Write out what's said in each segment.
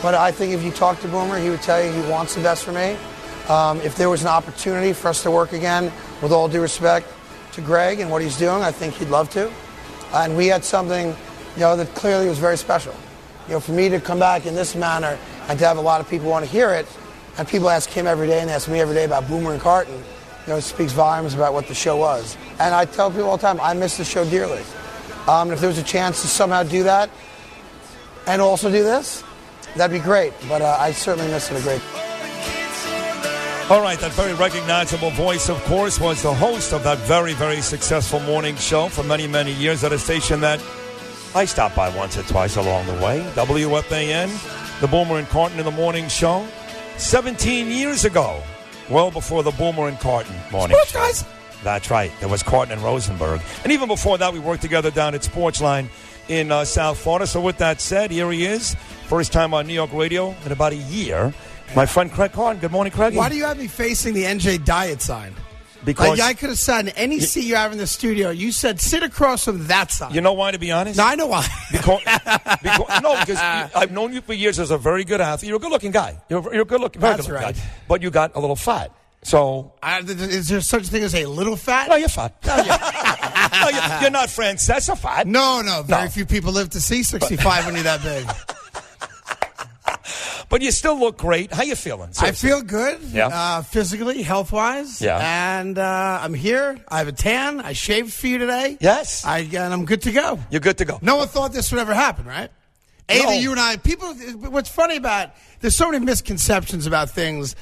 But I think if you talk to Boomer, he would tell you he wants the best for me. If there was an opportunity for us to work again, with all due respect to Greg and what he's doing, I think he'd love to. And we had something, that clearly was very special. For me to come back in this manner and to have a lot of people want to hear it, and people ask him every day and ask me every day about Boomer and Carton, it speaks volumes about what the show was. And I tell people all the time, I miss the show dearly. And if there was a chance to somehow do that and also do this, that'd be great. But I certainly miss it a great deal. All right, that very recognizable voice, of course, was the host of that very, very successful morning show for many, many years at a station that I stopped by once or twice along the way. WFAN, the Boomer and Carton in the morning show. 17 years ago, well before the Boomer and Carton morning show. Guys. That's right. There was Carton and Rosenberg. And even before that, we worked together down at Sportsline in South Florida. So with that said, here he is. First time on New York radio in about a year. My friend Craig Carton. Good morning, Craig. Why do you have me facing the NJ Diet sign? Because I could have sat in any seat you have in the studio. You said sit across from that side. You know why, to be honest? No, I know why. because I've known you for years as a very good athlete. You're a good-looking guy. You're a good-looking, very That's good-looking right. guy. But you got a little fat. So is there such a thing as a little fat? No, you're fat. You're not Francesa fat. No. Very few people live to see 65 when you're that big. But you still look great. How you feeling? Seriously? I feel good, physically, health-wise. Yeah. And I'm here. I have a tan. I shaved for you today. Yes. And I'm good to go. You're good to go. No one thought this would ever happen, right? No. Either you and I, people, what's funny about, there's so many misconceptions about things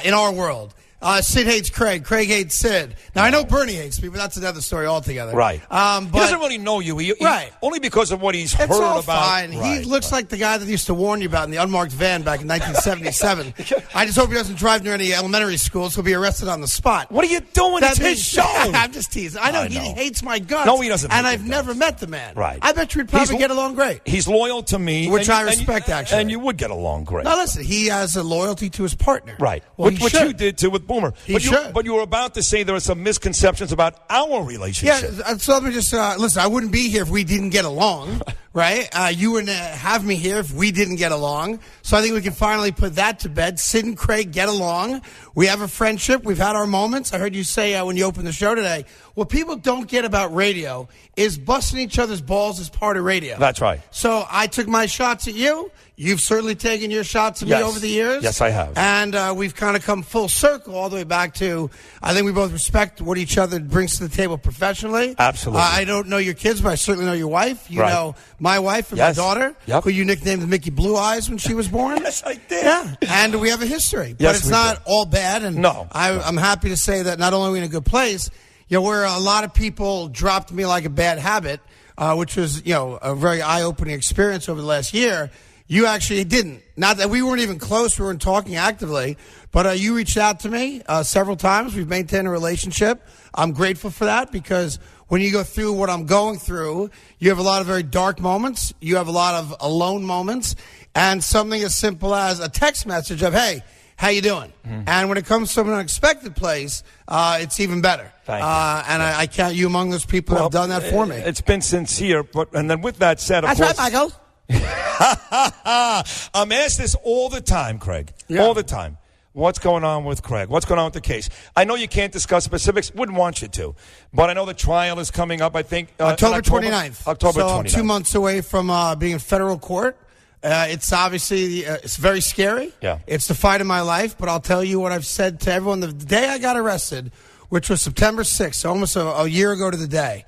in our world. Sid hates Craig. Craig hates Sid. Now, I know Bernie hates me, but that's another story altogether. Right. But he doesn't really know you. Right. Only because of what he's heard it's all about. Fine. Right, he looks like the guy that used to warn you about in the unmarked van back in 1977. I just hope he doesn't drive near any elementary schools. He'll be arrested on the spot. What are you doing? It's his show. I'm just teasing. I know he hates my guts. No, he doesn't. And I've never met the man. Right. I bet you we'd probably get along great. He's loyal to me. Which I respect, actually. And you would get along great. Now, listen, he has a loyalty to his partner. Right. Well, which you did, too, with Boomer. But you were about to say there are some misconceptions about our relationship. Yeah, so let me just, listen, I wouldn't be here if we didn't get along, right? You wouldn't have me here if we didn't get along. So I think we can finally put that to bed. Sid and Craig get along. We have a friendship. We've had our moments. I heard you say when you opened the show today, what people don't get about radio is busting each other's balls is part of radio. That's right. So I took my shots at you. You've certainly taken your shots at me over the years. Yes, I have. And we've kind of come full circle all the way back to, I think we both respect what each other brings to the table professionally. Absolutely. I don't know your kids, but I certainly know your wife. You know my wife and my daughter, who you nicknamed Mickey Blue Eyes when she was born. Yes, I did. Yeah, and we have a history. But it's not all bad. And I'm happy to say that not only are we in a good place, where a lot of people dropped me like a bad habit, which was, a very eye-opening experience over the last year. You actually didn't. Not that we weren't even close. We weren't talking actively. But you reached out to me several times. We've maintained a relationship. I'm grateful for that because when you go through what I'm going through, you have a lot of very dark moments. You have a lot of alone moments. And something as simple as a text message of, hey, how you doing? And when it comes from an unexpected place, it's even better. Thank you. And I count you among those people who have done that for me. It's been sincere. And then with that said, of course. That's right, Michael. I'm asked this all the time, Craig. Yeah. All the time. What's going on with Craig? What's going on with the case? I know you can't discuss specifics. Wouldn't want you to. But I know the trial is coming up, I think. October 29th. October 29th. So I'm 2 months away from being in federal court. It's obviously, it's very scary. Yeah. It's the fight of my life. But I'll tell you what I've said to everyone. The day I got arrested, which was September 6th, so almost a year ago to the day.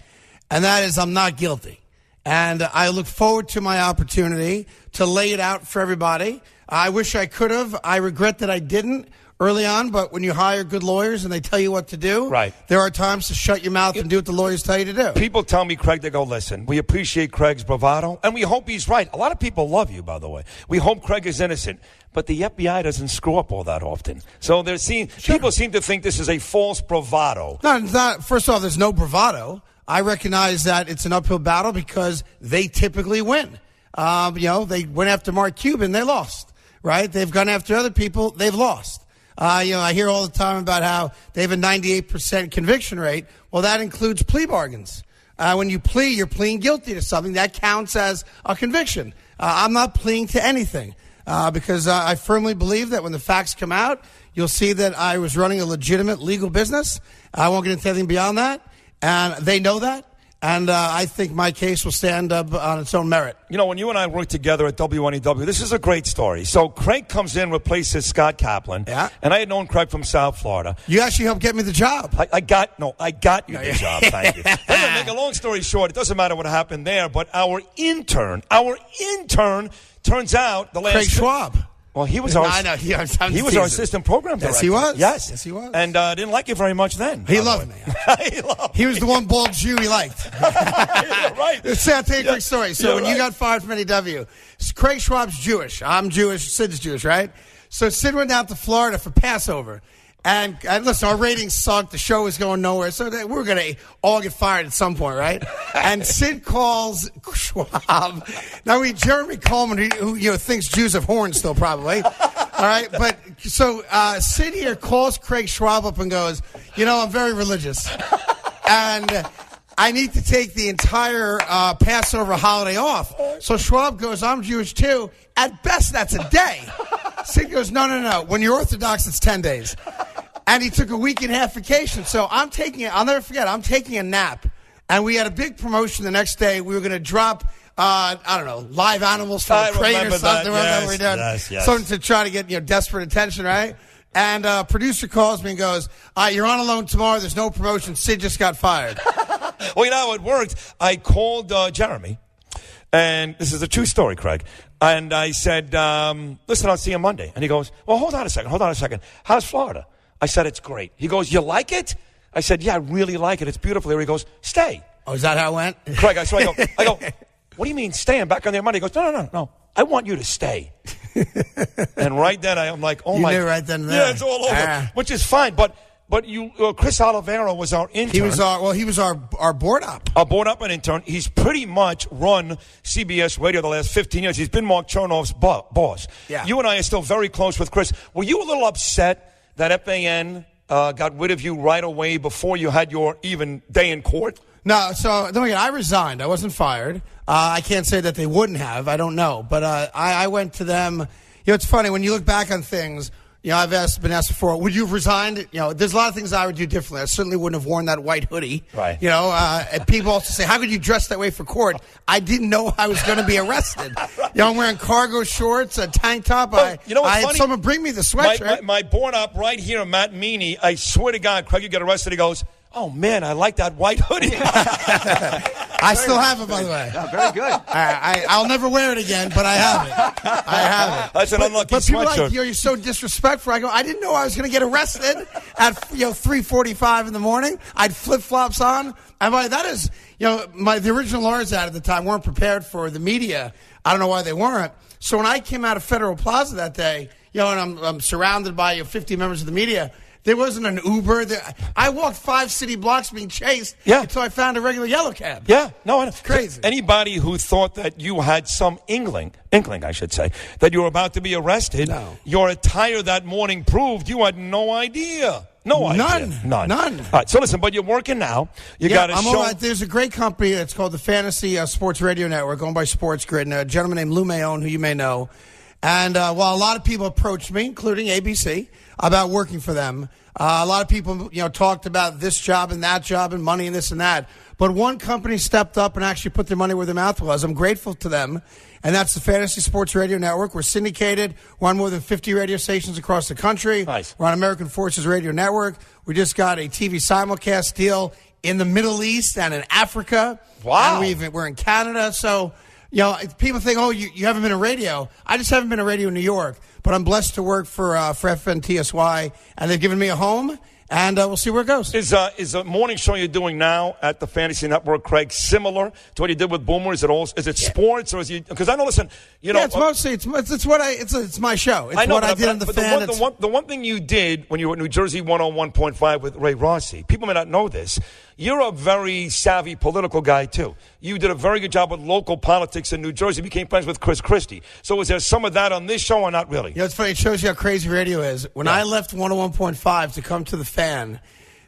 And that is I'm not guilty. And I look forward to my opportunity to lay it out for everybody. I wish I could have. I regret that I didn't early on, but when you hire good lawyers and they tell you what to do, there are times to shut your mouth and do what the lawyers tell you to do. People tell me, Craig, they go, listen, we appreciate Craig's bravado, and we hope he's right. A lot of people love you, by the way. We hope Craig is innocent. But the FBI doesn't screw up all that often. So people seem to think this is a false bravado. No, it's not. First off, there's no bravado. I recognize that it's an uphill battle because they typically win. They went after Mark Cuban, they lost, right? They've gone after other people, they've lost. I hear all the time about how they have a 98% conviction rate. Well, that includes plea bargains. When you plea, you're pleading guilty to something. That counts as a conviction. I'm not pleading to anything. because I firmly believe that when the facts come out, you'll see that I was running a legitimate legal business. I won't get into anything beyond that, and they know that. And I think my case will stand up on its own merit. You know, when you and I worked together at WNEW, this is a great story. So Craig comes in, replaces Scott Kaplan. Yeah. And I had known Craig from South Florida. You actually helped get me the job. I got you the job. Thank you. Anyway, make a long story short, it doesn't matter what happened there, but our intern turns out the last... Craig Schwab. Well, he was our he was our assistant program director. Yes, he was. Yes, he was. And didn't like you very much then. He loved me. He was the one bald Jew he liked. Right. I'll tell you a quick story. So when you got fired from NEW, Craig Schwab's Jewish. I'm Jewish. Sid's Jewish, right? So Sid went down to Florida for Passover. And listen, our ratings sucked. The show was going nowhere. So we were going to all get fired at some point, right? And Sid calls Schwab. Now, Jeremy Coleman, who thinks Jews have horns still, probably. All right? But so Sid here calls Craig Schwab up and goes, I'm very religious. And I need to take the entire Passover holiday off. So Schwab goes, I'm Jewish too. At best, that's a day. Sid goes, no. When you're Orthodox, it's 10 days. And he took a week and a half vacation. So I'll never forget, I'm taking a nap. And we had a big promotion the next day. We were going to drop, live animals from a crate or something. Yes. Something to try to get, desperate attention, right? And producer calls me and goes, you're on alone tomorrow. There's no promotion. Sid just got fired. Well, you know how it worked. I called Jeremy. And this is a true story, Craig. And I said, listen, I'll see you Monday. And he goes, well, hold on a second. How's Florida? I said, it's great. He goes, you like it? I said, yeah, I really like it. It's beautiful here. He goes, stay. Oh, is that how it went? Craig, I go, what do you mean stay? I'm back on there Monday. He goes, no. I want you to stay. And right then, I'm like, oh, my. You knew right then and there. Yeah, it's all over, which is fine. But you, Chris Oliveira was our intern. He was our board op. Our board op and intern. He's pretty much run CBS Radio the last 15 years. He's been Mark Chernoff's boss. Yeah. You and I are still very close with Chris. Were you a little upset that FAN got rid of you right away before you had your even day in court? No, so don't forget, I resigned. I wasn't fired. I can't say that they wouldn't have. I don't know. But I went to them. It's funny, when you look back on things, I've been asked before, would you have resigned? There's a lot of things I would do differently. I certainly wouldn't have worn that white hoodie. Right. And people also say, how could you dress that way for court? I didn't know I was going to be arrested. Right. I'm wearing cargo shorts, a tank top. I had someone bring me the sweatshirt. My board op right here, Matt Meany, I swear to God, Craig, you get arrested, he goes, oh, man, I like that white hoodie. I still have it, by the way. Yeah, very good. I'll never wear it again, but I have it. That's an unlucky but people sweatshirt. Like, you're so disrespectful. I go, I didn't know I was going to get arrested at 3:45 in the morning. I had flip-flops on. And that is, the original lawyers at the time weren't prepared for the media. I don't know why they weren't. So when I came out of Federal Plaza that day, and I'm surrounded by 50 members of the media, there wasn't an Uber. I walked 5 city blocks being chased until I found a regular yellow cab. Yeah, no, it's crazy. Anybody who thought that you had some inkling, I should say, that you were about to be arrested, your attire that morning proved you had no idea. No idea. None. All right, so listen, but you're working now. You got a show. There's a great company. It's called the Fantasy Sports Radio Network, owned by Sports Grid, and a gentleman named Lou Mayone, who you may know. And while a lot of people approached me, including ABC, about working for them, a lot of people, talked about this job and that job and money and this and that. But one company stepped up and actually put their money where their mouth was. I'm grateful to them. And that's the Fantasy Sports Radio Network. We're syndicated. We're on more than 50 radio stations across the country. Nice. We're on American Forces Radio Network. We just got a TV simulcast deal in the Middle East and in Africa. Wow. And we're in Canada. So, people think, you haven't been in radio. I just haven't been in radio in New York. But I'm blessed to work for FNTSY, and they've given me a home, and we'll see where it goes. Is the morning show you're doing now at the Fantasy Network, Craig, similar to what you did with Boomer? Is it sports, or is it? Because I know, listen, it's mostly it's my show. It's what I did on the fan. The one thing you did when you were at New Jersey 101.5 with Ray Rossi, people may not know this. You're a very savvy political guy, too. You did a very good job with local politics in New Jersey. Became friends with Chris Christie. So is there some of that on this show or not really? It's funny. It shows you how crazy radio is. When I left 101.5 to come to the Fan,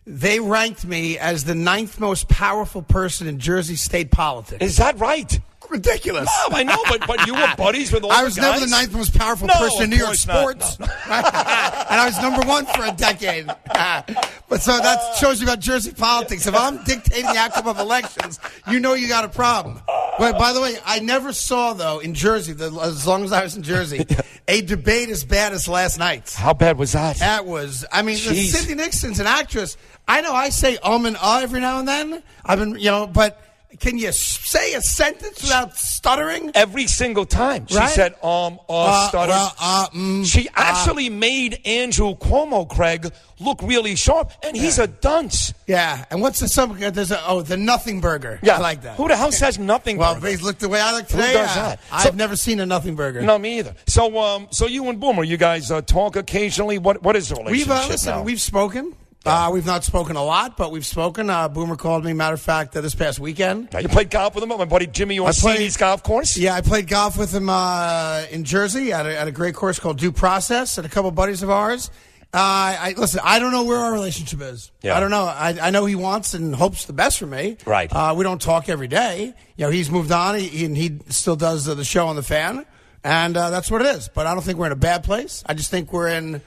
they ranked me as the 9th most powerful person in Jersey state politics. Is that right? ridiculous. No, I know, but you were buddies with all the guys. I was never the ninth most powerful person in New York sports. No. And I was number one for a decade. But so that shows you about Jersey politics. If I'm dictating the outcome of elections, you know you got a problem. But by the way, I never saw, though, in Jersey, as long as I was in Jersey, a debate as bad as last night's. How bad was that? That was, Cindy Nixon's an actress. I know I say and every now and then. I've been, but can you say a sentence without stuttering? Every single time. She said, stutter. She actually made Andrew Cuomo, Craig, look really sharp, and he's a dunce. Yeah, and what's the Nothing Burger. Yeah. I like that. Who the hell says Nothing Burger? Well, look the way I look today. Who does that? I've never seen a Nothing Burger. No, me either. So you and Boomer, you guys talk occasionally? What is the relationship now? We've spoken. We've not spoken a lot, but we've spoken. Boomer called me, matter of fact, this past weekend. Now, you played golf with him at my buddy Jimmy Orsini's golf course? Yeah, I played golf with him in Jersey at a great course called Due Process and a couple buddies of ours. Listen, I don't know where our relationship is. Yeah. I don't know. I know he wants and hopes the best for me. Right. We don't talk every day. He's moved on, and he still does the show on The Fan, and that's what it is. But I don't think we're in a bad place. I just think we're in...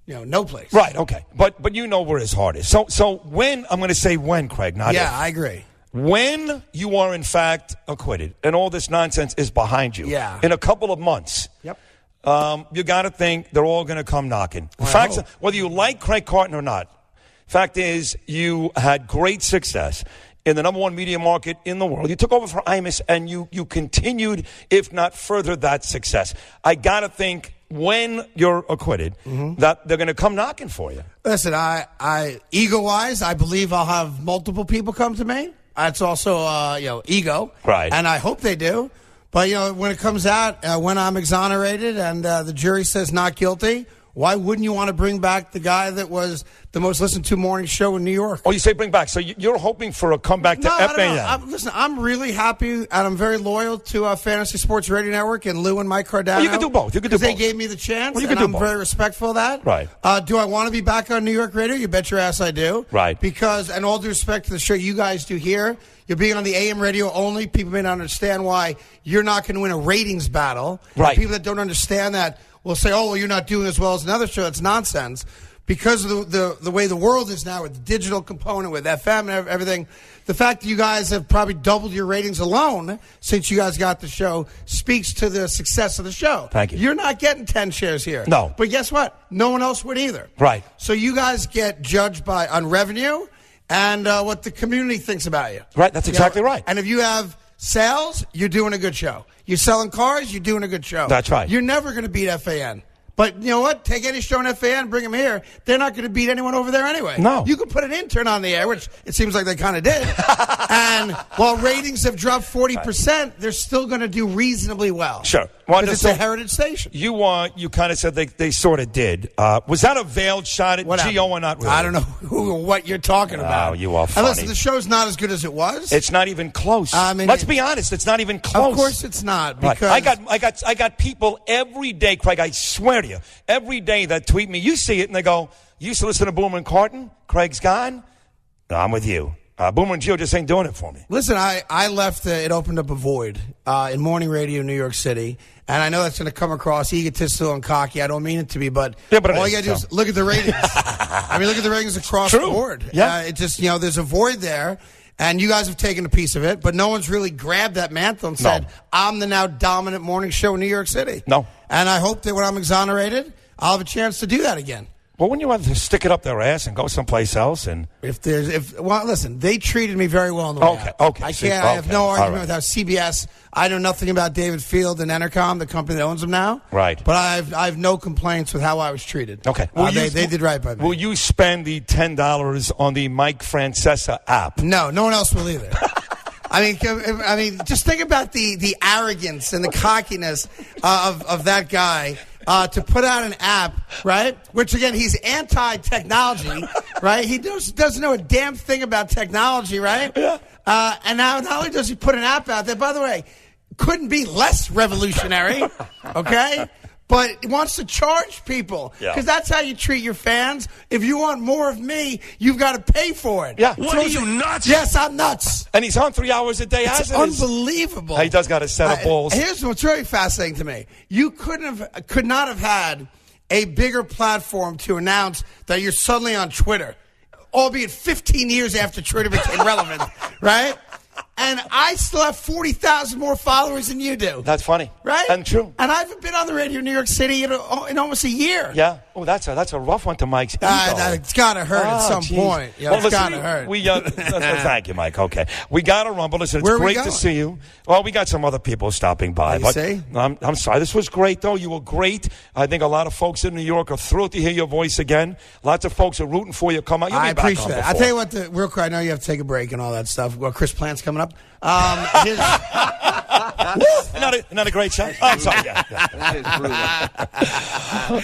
no place. Right, okay. But you know where his heart is. So when, I'm going to say when, Craig, not if. I agree. When you are, in fact, acquitted and all this nonsense is behind you, in a couple of months, you got to think they're all going to come knocking. The fact is, whether you like Craig Carton or not, fact is you had great success in the number one media market in the world. You took over for Imus, and you continued, if not further, that success. I got to think... when you're acquitted, that they're going to come knocking for you. Listen, I ego-wise, I believe I'll have multiple people come to me. That's also, ego. Right. And I hope they do. But, when it comes out, when I'm exonerated and the jury says not guilty, why wouldn't you want to bring back the guy that was the most listened to morning show in New York? Oh, you say bring back. So you're hoping for a comeback to FAN. Listen, I'm really happy, and I'm very loyal to Fantasy Sports Radio Network and Lou and Mike Cardano. Well, you can do both. Because they gave me the chance, and I'm very respectful of that. Right. Do I want to be back on New York radio? You bet your ass I do. Right. Because, and all due respect to the show you guys do here, you're being on the AM radio only. People may not understand why you're not going to win a ratings battle. Right. And people that don't understand that will say, oh, well, you're not doing as well as another show. That's nonsense. Because of the way the world is now with the digital component, with FM and everything, the fact that you guys have probably doubled your ratings alone since you guys got the show speaks to the success of the show. Thank you. You're not getting 10 shares here. No. But guess what? No one else would either. Right. So you guys get judged on revenue and what the community thinks about you. Right. That's exactly right. And if you have sales, you're doing a good show. You're selling cars, you're doing a good show. That's right. You're never going to beat FAN. But you know what? Take any show in FAN, bring them here. They're not going to beat anyone over there anyway. No. You could put an intern on the air, which it seems like they kind of did. And while ratings have dropped 40%, they're still going to do reasonably well. Sure. Because it's a heritage station. You kind of said they sort of did. Was that a veiled shot at Gio or not really? I don't know what you're talking about. Oh, you are funny. And listen, the show's not as good as it was. It's not even close. Let's be honest. It's not even close. Of course it's not. Because I got people every day, Craig, I swear to you, every day that tweet me. You see it, and they go, you used to listen to Boomer and Carton? Craig's gone? No, I'm with you. Boomer and Gio just ain't doing it for me. Listen, I left, it opened up a void in morning radio in New York City. And I know that's going to come across egotistical and cocky. I don't mean it to be, but all you got to do is look at the ratings. Look at the ratings across the board. Yeah. It just, there's a void there. And you guys have taken a piece of it, but no one's really grabbed that mantle and said, I'm the now dominant morning show in New York City. No. And I hope that when I'm exonerated, I'll have a chance to do that again. Well, wouldn't you have to stick it up their ass and go someplace else? And listen, they treated me very well in the way out. Okay. I have no argument with how CBS. I know nothing about David Field and Entercom, the company that owns them now. Right. But I have no complaints with how I was treated. Okay. They did right by me. Will you spend the $10 on the Mike Francesa app? No one else will either. I mean, just think about the arrogance and the cockiness of that guy. To put out an app, right? Which again, he's anti-technology, right? He doesn't know a damn thing about technology, right? Yeah. And now not only does he put an app out there, by the way, couldn't be less revolutionary, okay? but he wants to charge people because that's how you treat your fans. If you want more of me, you've got to pay for it. Yeah. What are you, nuts? Yes, I'm nuts. And he's on 3 hours a day. It's unbelievable. He does got a set of balls. Here's what's really fascinating to me. You could not have had a bigger platform to announce that you're suddenly on Twitter, albeit 15 years after Twitter became relevant, right? And I still have 40,000 more followers than you do. That's funny. Right? And true. And I haven't been on the radio in New York City in almost a year. Yeah. Oh, that's a rough one to Mike's ego. It's got to hurt at some point. Yeah, well, it's got to hurt. Thank you, Mike. Okay. We got to rumble. Listen, it's great to see you. Well, we got some other people stopping by. You see? I'm sorry. This was great, though. You were great. I think a lot of folks in New York are thrilled to hear your voice again. Lots of folks are rooting for you. Come on. I appreciate that. I'll tell you what, real quick, I know you have to take a break and all that stuff. Well, Chris Plant's coming up. Not a great show. Oh, I'm sorry. Yeah.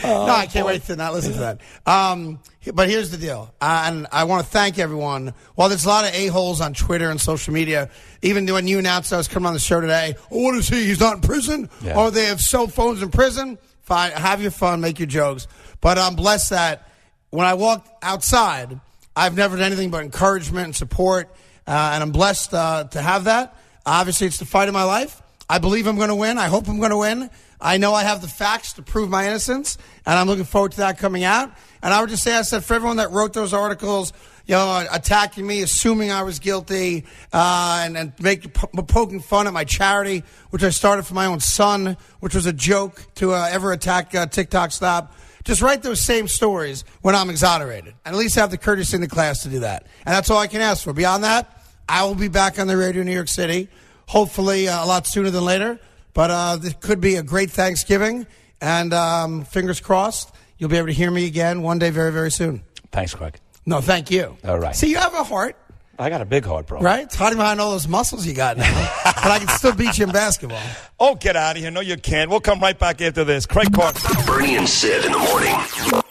No, I can't wait to not listen to that. But here's the deal, and I want to thank everyone. While there's a lot of a-holes on Twitter and social media, even when you announced I was coming on the show today, what is he? He's not in prison? Yeah. Or they have cell phones in prison? Fine, have your fun, make your jokes. But I'm blessed that when I walked outside, I've never done anything but encouragement and support, and I'm blessed to have that. Obviously, it's the fight of my life. I believe I'm going to win. I hope I'm going to win. I know I have the facts to prove my innocence, and I'm looking forward to that coming out. And I would just say, I said, for everyone that wrote those articles, attacking me, assuming I was guilty, and poking fun at my charity, which I started for my own son, which was a joke to ever attack TikTok Stop. Just write those same stories when I'm exonerated, and at least have the courtesy in the class to do that. And that's all I can ask for. Beyond that, I will be back on the radio in New York City, hopefully a lot sooner than later. But this could be a great Thanksgiving, and fingers crossed, you'll be able to hear me again one day very, very soon. Thanks, Craig. No, thank you. All right. See, you have a heart. I got a big heart, bro. Right? It's hiding behind all those muscles you got now. But I can still beat you in basketball. Oh, get out of here. No, you can't. We'll come right back after this. Craig Carton. Bernie and Sid in the morning.